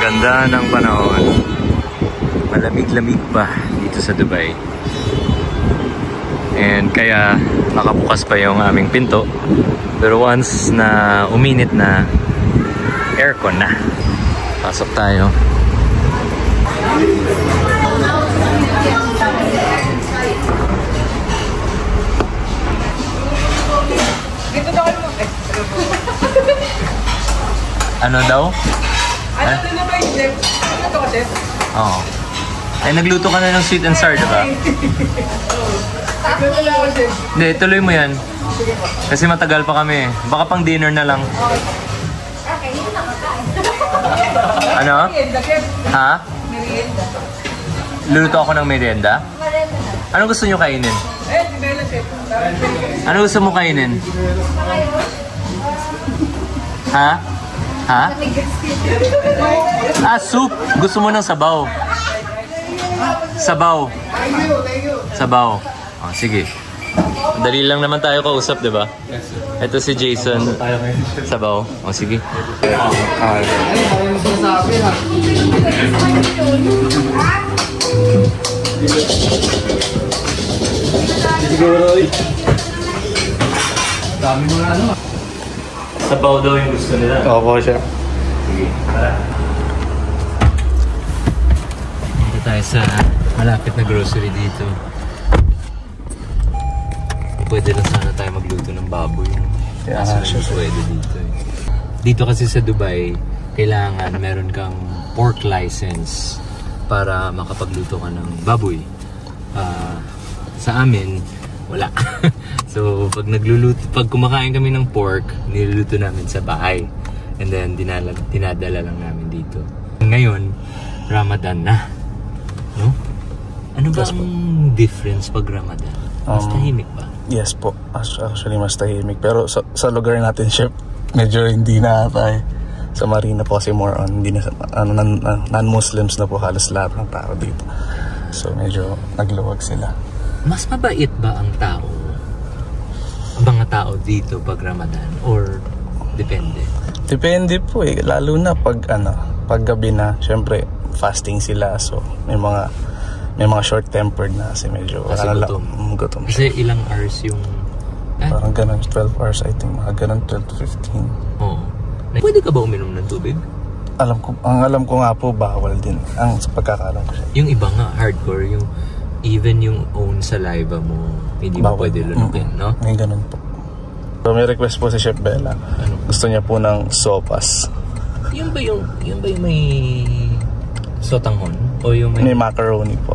Ganda ng panahon. Malamig-lamig pa dito sa Dubai. And kaya nakabukas pa yung aming pinto. Pero once na uminit na, aircon na. Pasok tayo. Ano daw? Ano na ba yung chef? Ano to ka, chef? Oo. Ay, nagluto ka na ng sweet and sour, diba? Nagluto na ako, chef. Hindi, tuloy mo yan. Kasi matagal pa kami. Baka pang dinner na lang. Ano? Merienda, chef. Ha? Merienda. Luluto ako ng merienda? Ano gusto nyo kainin? Eh, di ba chef? Ano gusto mo kainin? Ha? Ha? Ah, soup! Gusto mo ng sabaw? Sabaw. Sabaw. Oh, sige. Dali lang naman tayo kausap, di ba? Ito si Jason. Sabaw. Oh, sige. Dami mo na ano. Sabaw daw yung gusto nila. Opo, siya. Sige, tara. Dito tayo sa malapit na grocery dito. Pwede lang sana tayo magluto ng baboy. Kaso hindi pwede dito eh. Dito kasi sa Dubai, kailangan meron kang pork license para makapagluto ka ng baboy. Sa amin, wala. So, pag kumakain kami ng pork, niluluto namin sa bahay. And then, dinadala lang namin dito. Ngayon, Ramadan na. No? Ano ba ang difference pag Ramadan? Mas tahimik ba? Yes po. Actually, mas tahimik. Pero sa lugar natin, chef, medyo hindi na tayo. Sa Marina po kasi more on, hindi na, non-Muslims na po halos lahat ng tao dito. So, medyo nagluwag sila. Mas mabait ba ang tao? Ang mga tao dito pag Ramadan? Or depende? Depende po eh. Lalo na pag gabi na, syempre fasting sila. So may mga short-tempered na kasi medyo gutom kasi ilang hours yung parang ganun 12 hours I think. Mga ganun 12 to 15. Oo. Pwede ka ba uminom ng tubig? Ang alam ko nga po bawal din. Ang sa pagkakalam ko siya. Yung iba nga hardcore, yung even yung own saliva mo, hindi mo pwede lunukin, no? May ganun po. So may request po si Chef Bella. Ano? Gusto niya po ng sopas. Yung ba yung may sotanghon? O yung may macaroni po.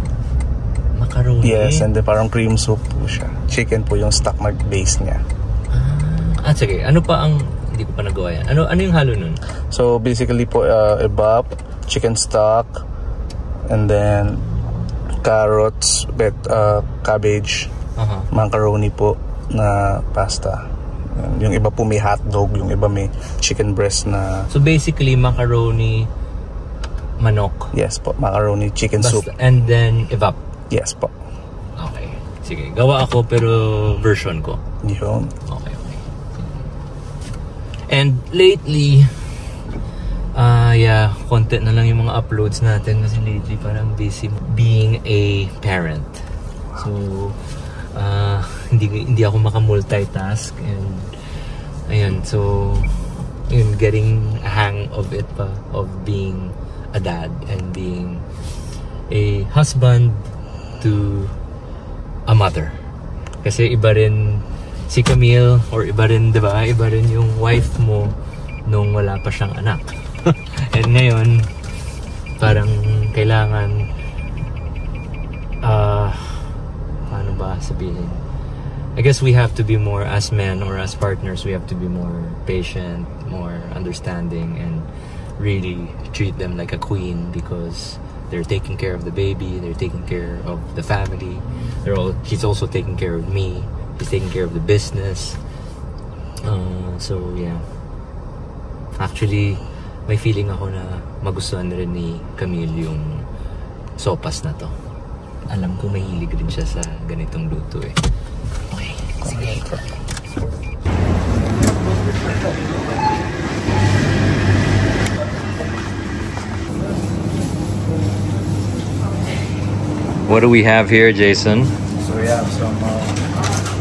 Macaroni? Yes, and then parang cream soup po siya. Chicken po yung stock na base niya. Sige. Ano pa ang hindi ko pa nagawa yan? Ano yung halo nun? So basically po, ebap, chicken stock, and then carrots, cabbage, macaroni po na pasta. Yung iba po may hotdog, yung iba may chicken breast na... So basically, macaroni, manok. Yes po, macaroni, chicken soup. And then, evap. Yes po. Okay. Sige, gawa ako pero version ko. Yun. Okay. And lately, konti na lang yung mga uploads natin kasi lately parang busy being a parent. So, hindi ako makamultitask and ayun, so getting a hang of it pa, of being a dad and being a husband to a mother. Kasi iba rin si Camille or iba rin, diba? Iba rin yung wife mo nung wala pa siyang anak. And ngayon, parang kailangan paano ba sabihin? I guess we have to be more, as men or as partners, we have to be more patient, more understanding, and really treat them like a queen because they're taking care of the baby, they're taking care of the family, he's also taking care of me, he's taking care of the business. So yeah, actually may feeling ako na magustuhan rin ni Camille yung sopas na to. Alam ko mahilig rin siya sa ganitong luto eh. Okay, sige. What do we have here, Jason? So we have some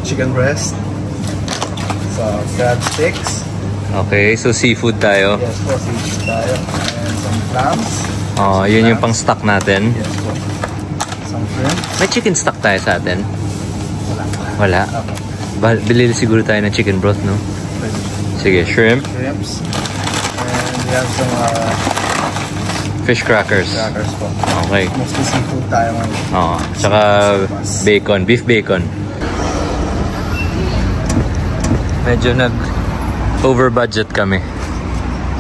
chicken breast, some crab sticks. Okay, so seafood tayo. Yes po, seafood tayo. And some clams. Oh, yun yung pang stock natin. Yes po. Some shrimp. May chicken stock tayo sa atin? Wala. Wala? Bili siguro tayo ng chicken broth, no? Sige, shrimp. Shrimps. And we have some Fish crackers. crackers po. Okay. Mostly seafood tayo ngayon. Oo. Tsaka bacon. Beef bacon. Medyo over budget kami.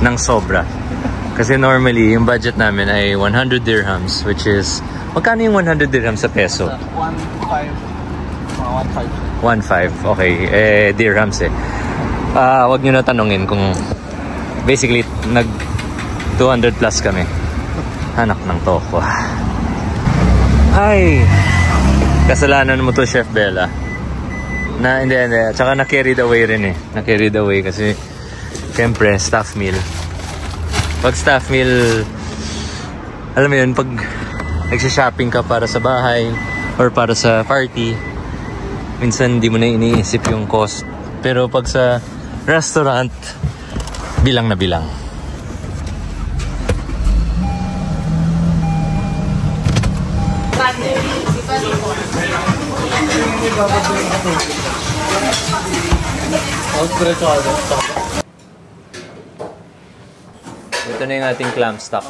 Nang sobra. Kasi normally, yung budget namin ay 100 dirhams, which is, magkano yung 100 dirhams sa peso? 1.5. 1.5. Okay. Dirhams eh. Wag nyo na tanongin kung basically, 200 plus kami. Anak ng toko. Ay! Kasalanan mo to, Chef Bella. Hindi. Tsaka na-carried away rin eh. Na-carried away kasi siyempre, staff meal. Pag staff meal, alam mo yun, pag nagsha-shopping ka para sa bahay or para sa party, minsan hindi mo na iniisip yung cost. Pero pag sa restaurant, bilang na bilang. Ito na yung ating clam stock.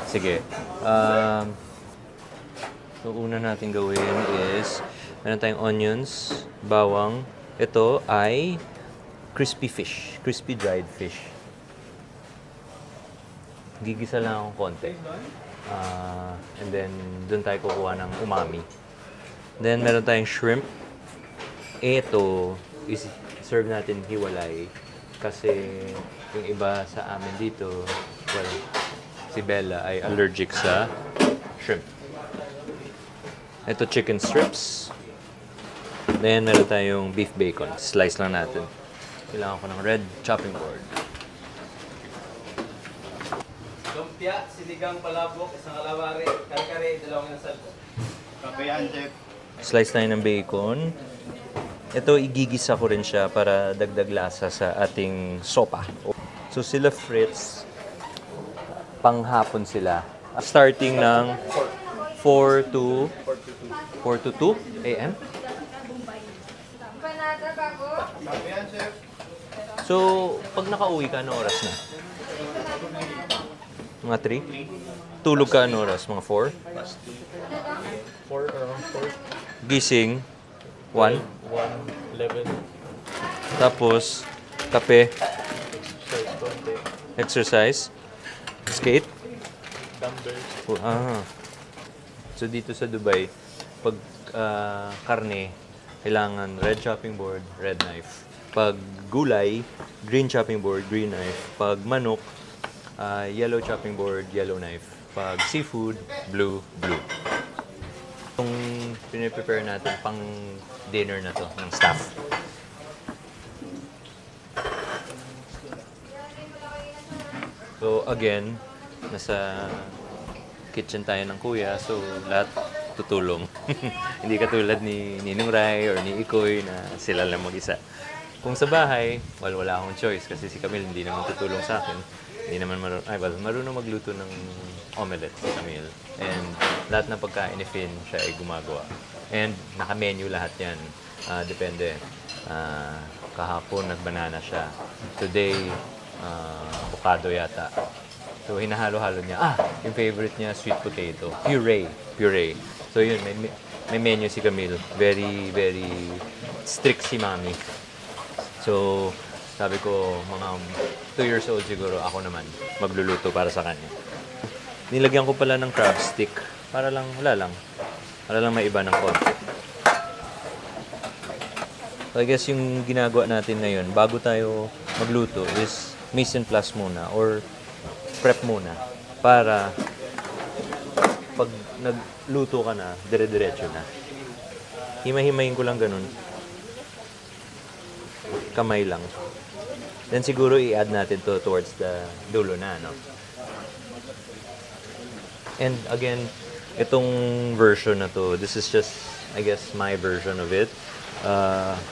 Sige. So, una natin gawin is meron tayong onions, bawang. Ito ay crispy fish. Crispy dried fish. Gigisa lang akong konti. And then, dun tayo kukuha ng umami. Then, meron tayong shrimp. Ito, serve natin hiwalay. Kasi, yung iba sa amin dito, well, si Bella ay allergic sa shrimp. Ito, chicken strips. Then, meron tayong beef bacon. Slice lang natin. Kailangan ko ng red chopping board. Lumpia, sinigang palabok, isang alawari, kare-kare, dalawang inasal. Kapeyan, chef. Slice tayo ng bacon. Ito, igigisa ko rin siya para dagdag lasa sa ating sopa. So, sila Fritz, panghapon sila. Starting ng 4 to 2 a.m. Kapeyan, chef. So, pag nakauwi ka, ano oras na? Mga 3? Tulog ka, ano oras? Mga 4? 4 around 4. Gising? 1? 11. Tapos, kape, Exercise, konti. exercise, skate. Dumbbells. So, dito sa Dubai, pag karne, kailangan red chopping board, red knife. Pag gulay, green chopping board, green knife. Pag manok, yellow chopping board, yellow knife. Pag seafood, blue. Itong piniprepare natin pang dinner na to ng staff. So again, nasa kitchen tayo ng kuya, so lahat tutulong. Hindi katulad ni Ninong Rai or ni Ikoy na sila lang mag-isa. Kung sa bahay, wala akong choice kasi si Camille hindi naman tutulong sa akin. Hindi naman marunong magluto ng omelette si Camille. And lahat ng pagkain ni Finn, siya ay gumagawa. And naka-menu lahat yan. Depende. Kahapon, nag-banana siya. Today, avocado yata. So, hinahalo-halo niya. Yung favorite niya, sweet potato. Puree. So, yun, may menu si Camille. Very, very strict si Mami. So, sabi ko, mga 2 years old siguro, ako naman, magluluto para sa kanya. Nilagyan ko pala ng crab stick. Para lang, wala lang. Para lang may iba ng konti. So, I guess yung ginagawa natin ngayon, bago tayo magluto, is mise en place muna or prep muna para pag nagluto ka na, dire-diretso na. Hima-himayin ko lang ganun. Kamay lang. Then siguro i-add natin to towards the dulo na, no? And again, itong version na to, this is just, I guess, my version of it.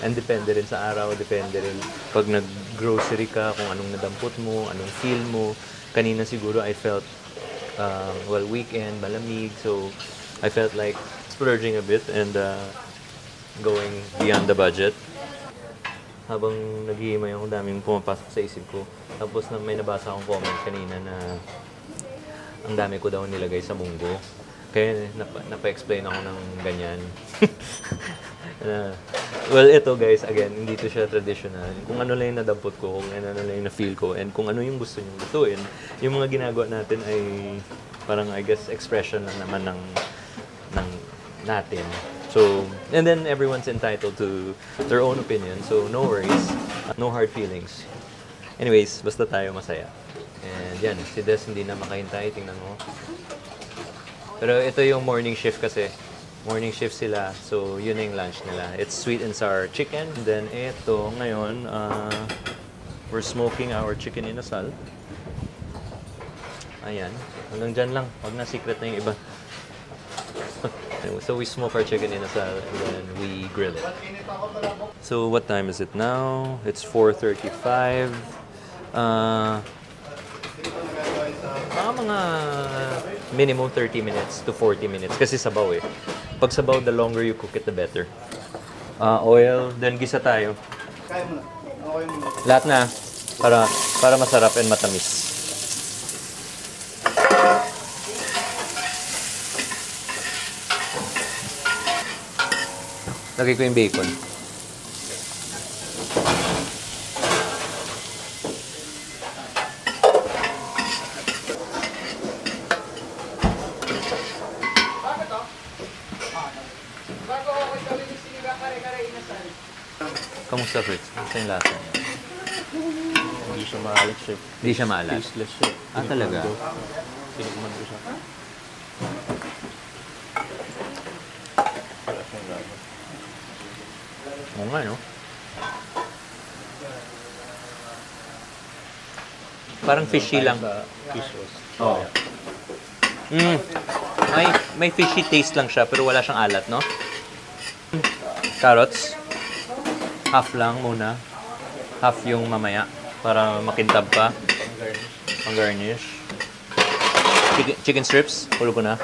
And depende rin sa araw, depende rin pag nag-grocery ka, kung anong nadampot mo, anong feel mo. Kanina siguro I felt, well, weekend, malamig, so I felt like splurging a bit and going beyond the budget. Habang naghihimay ako, daming pumapasok sa isip ko. Tapos may nabasa akong comment kanina na ang dami ko daw nilagay sa munggo. Kaya napa-explain ako ng ganyan. Well, ito guys, again, hindi to siya traditional. Kung ano lang yung nadampot ko, kung ano lang yung na-feel ko, and kung ano yung gusto nyo lutuin, yung mga ginagawa natin ay parang, I guess, expression lang naman ng natin. So, and then everyone's entitled to their own opinion, so no worries, no hard feelings. Anyways, basta tayo masaya. And yan, si Des hindi na makahintay, tingnan mo. Pero ito yung morning shift kasi. Morning shift sila, so yun yung lunch nila. It's sweet and sour chicken. And then ito, ngayon, we're smoking our chicken inasal. Ayan, hanggang dyan lang. Huwag na secret na yung iba. So we smoke our chicken inasal and then we grill it. So what time is it now? It's 4:35. Mga minimum 30 minutes to 40 minutes kasi sabaw eh. Pag sabaw, the longer you cook it, the better. Oil, then gisa tayo. Lahat na para masarap and matamis. Lagay ko yung bacon. Kamusta, Fritz? Kamusta yung lasa? Hindi siya maalat, chef. Hindi siya maalat? Tasteless siya. Talaga? Tinikman ko siya. Oo nga, no? Parang fishy lang. Fish was. Oo. May fishy taste lang siya, pero wala siyang alat, no? Carrots. Half lang muna. Half yung mamaya. Para makintab pa. Pang garnish. Chicken strips. Pulo ko na.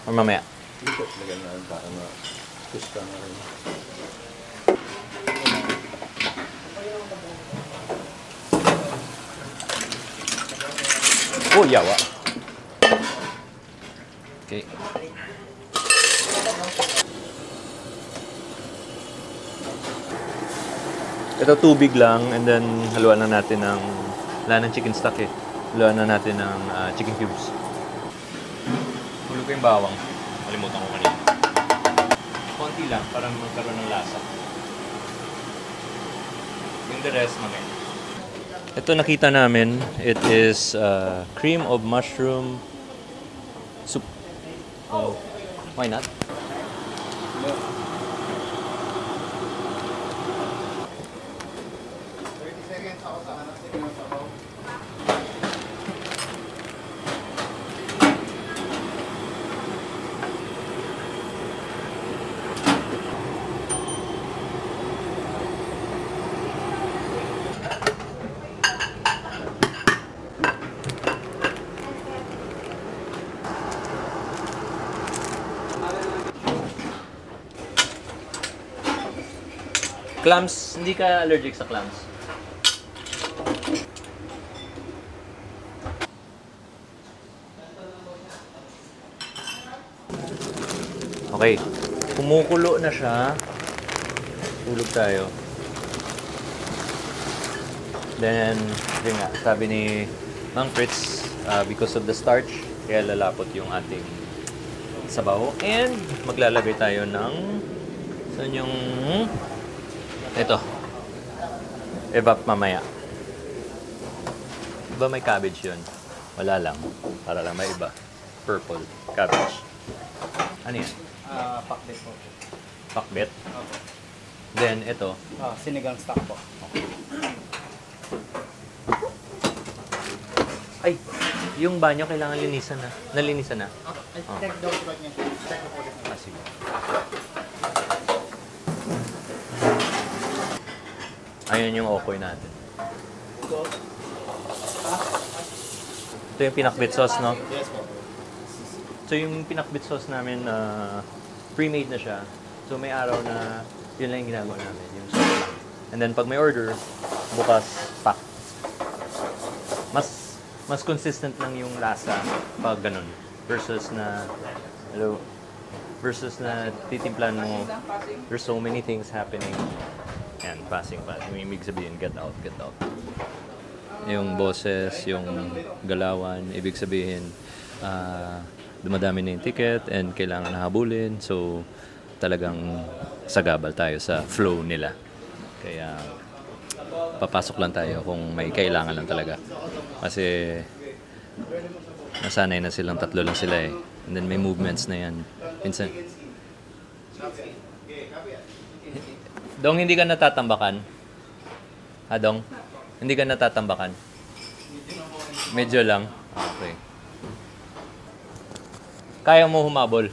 Or mamaya. Dito, lagyan na para ma-pusta na rin. Oh, yawa. Okay. Ito tubig lang and then haluan na natin ng wala ng chicken stock eh. Haluan na natin ng chicken cubes. Hulog ko yung bawang. Kalimutan ko kanina. Konti lang para magkaroon ng lasa. Yung the rest mamaya. Ito nakita namin, it is cream of mushroom soup. Oh, why not? Clams, hindi ka allergic sa clams? Okay, kumukulo na siya. Tulog tayo. Then, yun nga, sabi ni Mang Fritz, because of the starch, kaya lalapot yung ating sabaw. And maglalagay tayo ng saan yung ito. Evap mamaya. Diba may cabbage yun? Wala lang. Para lang may iba. Purple cabbage. Ano yan? Pakbet po. Pakbet? Okay. Then, ito. Sinigang stock po. Ay! Yung banyo kailangan linisan na. Nalinisan na? Check daw ba niya? Check po ulit. Sige. Ayun yung okoy natin. Ito yung pinakbit sauce, no? Yes po. So yung pinakbit sauce namin, pre-made na siya. So may araw na yun lang yung ginagawa namin, yung sauce lang. And then pag may order, bukas, pack. Mas consistent lang yung lasa pag ganun. Versus na titimplan mo, there's so many things happening. And passing. Yung ibig sabihin, get out. Yung boses, yung galawan, ibig sabihin, dumadami na yung ticket and kailangan nahabulin. So, talagang sagabal tayo sa flow nila. Kaya, papasok lang tayo kung may kailangan lang talaga. Kasi, nasanay na silang tatlo lang sila eh. And then may movements na yan. Minsan, Dong, hindi ka natatambakan? Ha, Dong? Hindi ka natatambakan? Medyo lang. Okay. Kaya mo humabol?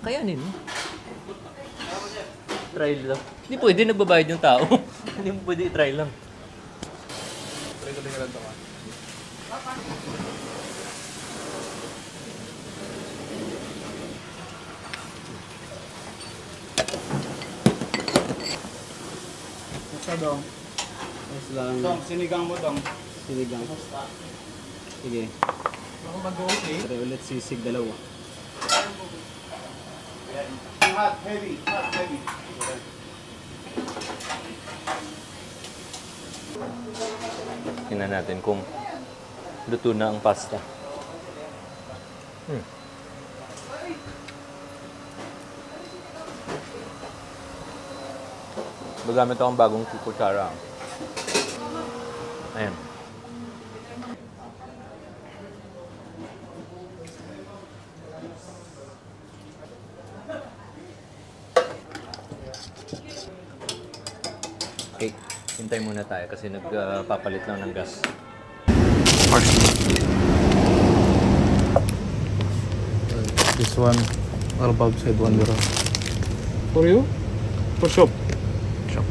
Kayanin mo. Try lang. Hindi pwede, nagbabayad yung tao. Hindi mo pwede, try lang. Try ko din lang ito. Basta dong. Dong, sinigang mo dong. Sinigang. Sige. Ako mag-okay. Try ulit sisig dalawa. Hot, heavy. Tingnan natin kung luto na ang pasta. Magamit akong bagong kutsara. Ayan. Okay, hintay muna tayo kasi nagpapalit lang ng gas. This one, all above said 1 euro. For you? For shop? Shop.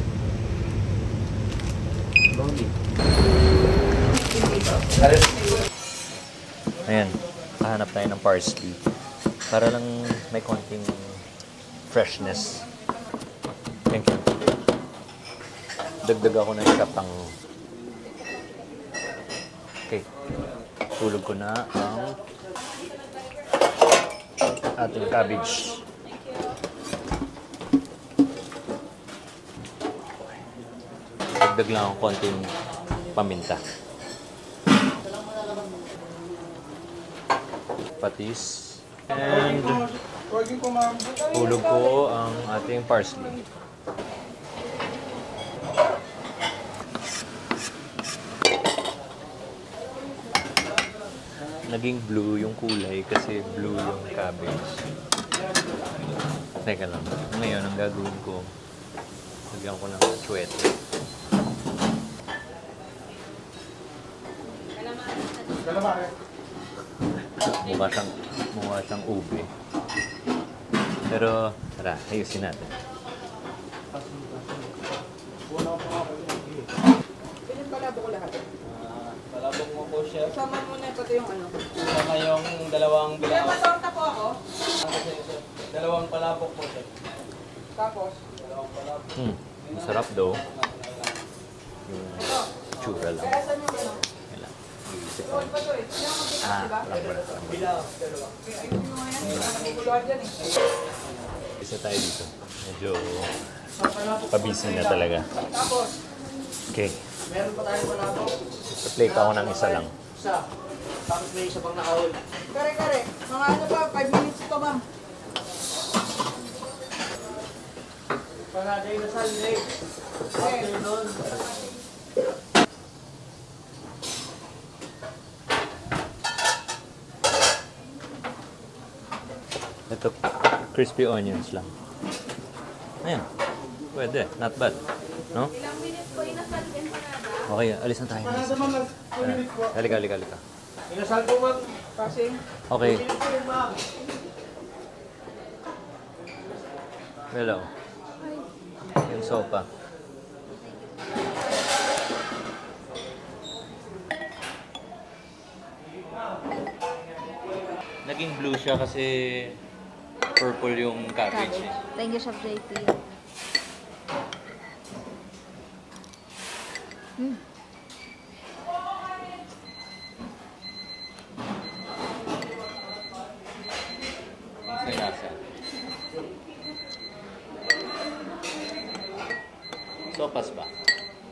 Ayan, hahanap tayo ng parsley. Para lang may konting freshness. Thank you. Dagdag ako ng isa pang... Okay. Tulog ko na ang ating cabbage. Dagdag lang ako konting paminta. Patis. And hulog ko ang ating parsley. Naging blue yung kulay kasi blue yung cabbage. Teka lang. Ngayon, ang gagawin ko, lagyan ko ng chwete. Mukha siyang ube. Pero, tara, ayusin natin. Piling palabo ko lahat. Palabok mo po, chef. Sama mo na pati yung ano. Sama yung dalawang Kaya bilao. matorta po ako. Dalawang palabok po, chef. Tapos, Masarap daw. Yung tsura lang. kaya saan yung ano? Kailangan. Iisip Doon ako. pa to eh. Kaya magpipit, diba? Lambar. Bilao, dalawa. Kaya ayun yung mga yan. Nakakaguluhan dyan eh. Isa tayo dito. Medyo pabisi na talaga. Tapos, Okay. Meron pa tayong palabok. Plate ako ng isa lang. Isa. Tapos may isa pang nakahol. kare-kare. Mga ano pa, 5 minutes ito ma'am. Panaday na Sunday. Afternoon. Ito, crispy onions lang. Ayan. Pwede, not bad. No? Ilang minutes po inasal empanada? Okay, alis na tayo. Halika, halika, halika. Inasal po ma'am. Passing. Okay. Hello. Yung sopa. Naging blue siya kasi purple yung cabbage. Thank you, Chef JP. Ang sinasa. Sopas ba?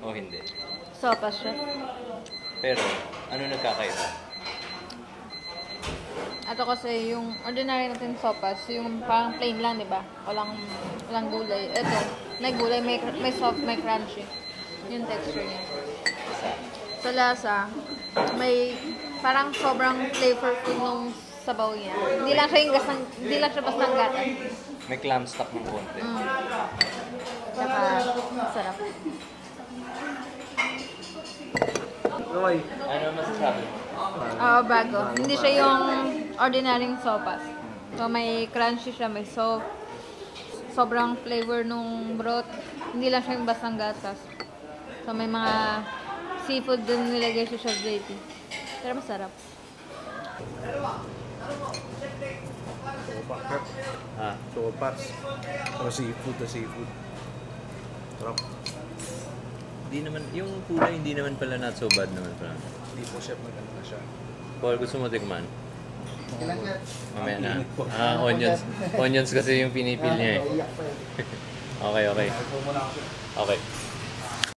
O hindi? Sopas, Chef. Pero, ano nagkakaiba? Ito kasi yung ordinary natin sopas, yung parang plain lang, di ba? Walang gulay. Ito, may gulay, may soft, may crunchy. Yung texture niya. Sa lasa, may parang sobrang flavorful nung sabaw niya. Hindi lang siya bastang gata. May clam stock ng konti. Saka, sarap. Ano masasabi mo? Bago. Hindi siya yung ordinaryong sopas. So, may crunchy siya, may sobrang flavor nung broth. Hindi lang siya yung bastang gatas. So, may mga seafood din nilagay siya sa JP. Pero masarap. Sopas. Pero seafood na seafood. Sarap. Hindi naman, yung kulay hindi naman pala not so bad naman pala. Hindi po chef maganda siya. Paul, gusto mo tikman? Mamaya na. Onions. Onions kasi yung pinipil niya eh. Okay, okay. Okay.